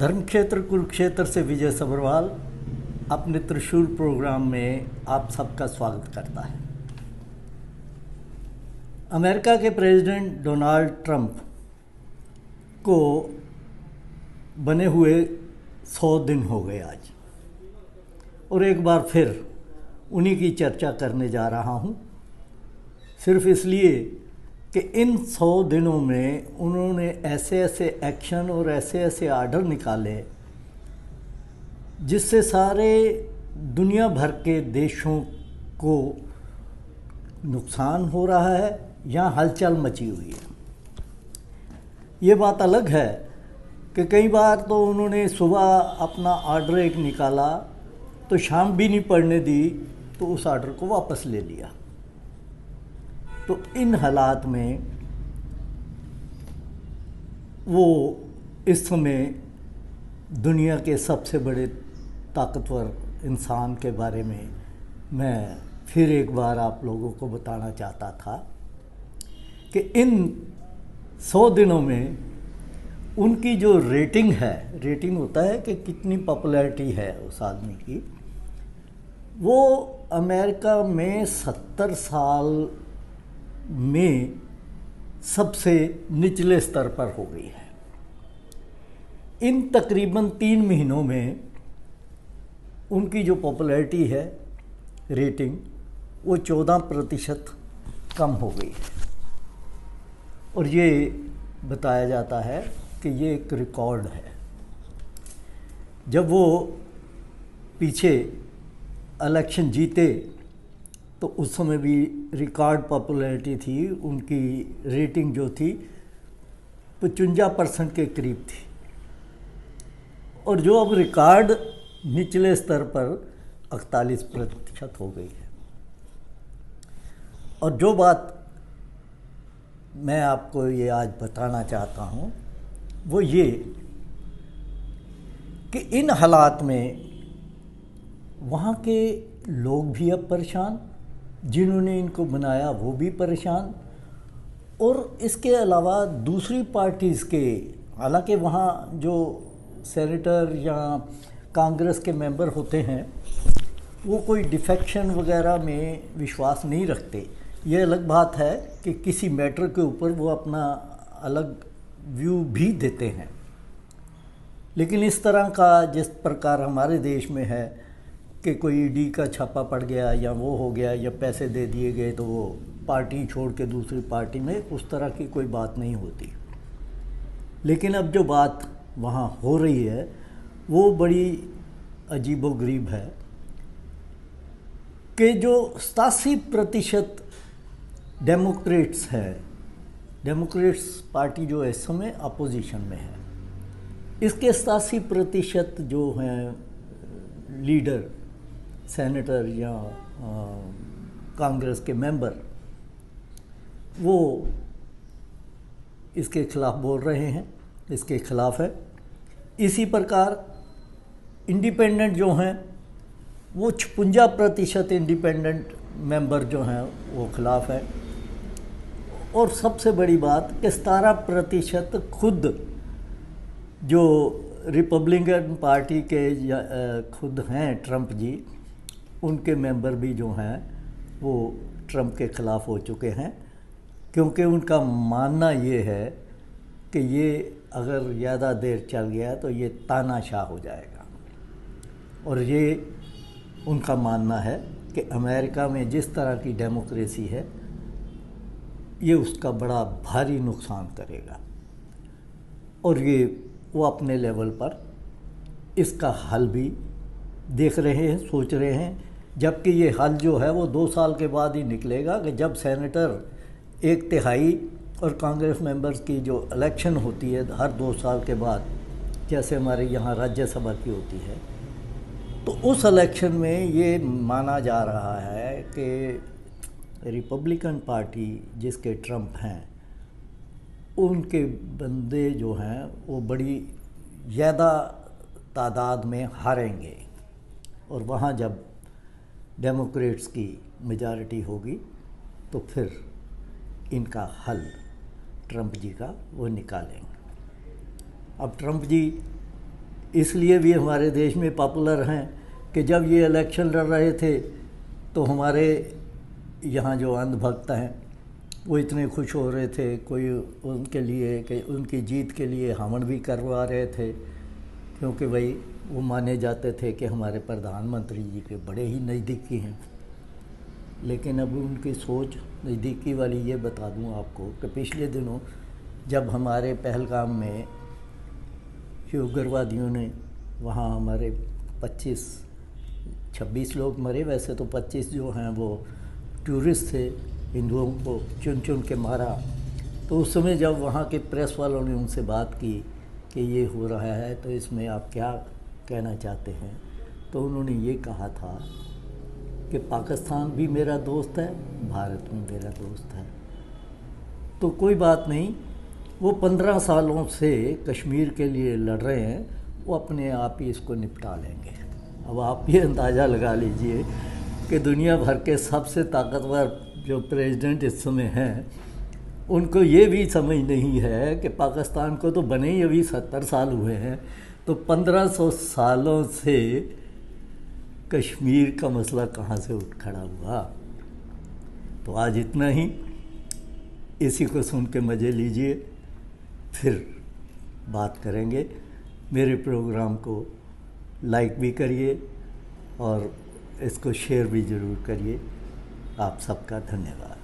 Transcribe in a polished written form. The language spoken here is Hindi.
धर्मक्षेत्र कुरुक्षेत्र से विजय सब्रवाल अपने त्रिशूल प्रोग्राम में आप सबका स्वागत करता है। अमेरिका के प्रेसिडेंट डोनाल्ड ट्रंप को बने हुए 100 दिन हो गए आज, और एक बार फिर उन्हीं की चर्चा करने जा रहा हूँ, सिर्फ इसलिए कि इन 100 दिनों में उन्होंने ऐसे ऐसे एक्शन और ऐसे ऐसे आर्डर निकाले जिससे सारे दुनिया भर के देशों को नुकसान हो रहा है या हलचल मची हुई है। ये बात अलग है कि कई बार तो उन्होंने सुबह अपना आर्डर एक निकाला तो शाम भी नहीं पड़ने दी तो उस आर्डर को वापस ले लिया। तो इन हालात में वो इस समय दुनिया के सबसे बड़े ताकतवर इंसान के बारे में मैं फिर एक बार आप लोगों को बताना चाहता था कि इन 100 दिनों में उनकी जो रेटिंग है, रेटिंग होता है कि कितनी पॉपुलैरिटी है उस आदमी की, वो अमेरिका में 70 साल में सबसे निचले स्तर पर हो गई है। इन तकरीबन 3 महीनों में उनकी जो पॉपुलैरिटी है, रेटिंग, वो 14% कम हो गई है। और ये बताया जाता है कि ये एक रिकॉर्ड है। जब वो पीछे इलेक्शन जीते तो उस समय भी रिकॉर्ड पॉपुलैरिटी थी, उनकी रेटिंग जो थी 55% के करीब थी, और जो अब रिकॉर्ड निचले स्तर पर 41% हो गई है। और जो बात मैं आपको ये आज बताना चाहता हूँ वो ये कि इन हालात में वहाँ के लोग भी अब परेशान, जिन्होंने इनको बनाया वो भी परेशान, और इसके अलावा दूसरी पार्टीज़ के, हालांकि वहाँ जो सेनेटर या कांग्रेस के मेंबर होते हैं वो कोई डिफेक्शन वगैरह में विश्वास नहीं रखते। ये अलग बात है कि किसी मैटर के ऊपर वो अपना अलग व्यू भी देते हैं, लेकिन इस तरह का जिस प्रकार हमारे देश में है कि कोई ईडी का छापा पड़ गया या वो हो गया या पैसे दे दिए गए तो वो पार्टी छोड़ के दूसरी पार्टी में, उस तरह की कोई बात नहीं होती। लेकिन अब जो बात वहाँ हो रही है वो बड़ी अजीबोगरीब है कि जो 87% डेमोक्रेट्स है, डेमोक्रेट्स पार्टी जो इस समय अपोजिशन में है, इसके 87% जो हैं लीडर, सेनेटर या कांग्रेस के मेंबर, वो इसके खिलाफ बोल रहे हैं, इसके खिलाफ है। इसी प्रकार इंडिपेंडेंट जो हैं वो 56% इंडिपेंडेंट मेंबर जो हैं वो खिलाफ है। और सबसे बड़ी बात कि 17% खुद जो रिपब्लिकन पार्टी के खुद हैं ट्रंप जी, उनके मेंबर भी जो हैं वो ट्रंप के ख़िलाफ़ हो चुके हैं, क्योंकि उनका मानना ये है कि ये अगर ज़्यादा देर चल गया तो ये तानाशाह हो जाएगा। और ये उनका मानना है कि अमेरिका में जिस तरह की डेमोक्रेसी है ये उसका बड़ा भारी नुकसान करेगा, और ये वो अपने लेवल पर इसका हल भी देख रहे हैं, सोच रहे हैं। जबकि ये हल जो है वो 2 साल के बाद ही निकलेगा कि जब सेनेटर 1/3 और कांग्रेस मेंबर्स की जो इलेक्शन होती है हर 2 साल के बाद, जैसे हमारे यहाँ राज्यसभा की होती है, तो उस इलेक्शन में ये माना जा रहा है कि रिपब्लिकन पार्टी जिसके ट्रंप हैं उनके बंदे जो हैं वो बड़ी ज़्यादा तादाद में हारेंगे, और वहाँ जब डेमोक्रेट्स की मेजॉरिटी होगी तो फिर इनका हल ट्रंप जी का वो निकालेंगे। अब ट्रंप जी इसलिए भी हमारे देश में पॉपुलर हैं कि जब ये इलेक्शन लड़ रहे थे तो हमारे यहाँ जो अंधभक्त हैं वो इतने खुश हो रहे थे, कोई उनके लिए कि उनकी जीत के लिए हवन भी करवा रहे थे, क्योंकि भाई वो माने जाते थे कि हमारे प्रधानमंत्री जी के बड़े ही नज़दीकी हैं। लेकिन अब उनकी सोच नज़दीकी वाली ये बता दूं आपको कि पिछले दिनों जब हमारे पहलगाम में उग्रवादियों ने वहाँ हमारे 26 लोग मरे, वैसे तो 25 जो हैं वो टूरिस्ट थे, हिंदुओं को चुन चुन के मारा। तो उस समय जब वहाँ के प्रेस वालों ने उनसे बात की कि ये हो रहा है तो इसमें आप क्या कहना चाहते हैं, तो उन्होंने ये कहा था कि पाकिस्तान भी मेरा दोस्त है, भारत भी मेरा दोस्त है, तो कोई बात नहीं, वो 15 सालों से कश्मीर के लिए लड़ रहे हैं, वो अपने आप ही इसको निपटा लेंगे। अब आप ये अंदाज़ा लगा लीजिए कि दुनिया भर के सबसे ताकतवर जो प्रेसिडेंट इस समय हैं, उनको ये भी समझ नहीं है कि पाकिस्तान को तो बने ही अभी 70 साल हुए हैं, तो 1500 सालों से कश्मीर का मसला कहाँ से उठ खड़ा हुआ। तो आज इतना ही, इसी को सुन के मज़े लीजिए, फिर बात करेंगे। मेरे प्रोग्राम को लाइक भी करिए और इसको शेयर भी ज़रूर करिए। आप सबका धन्यवाद।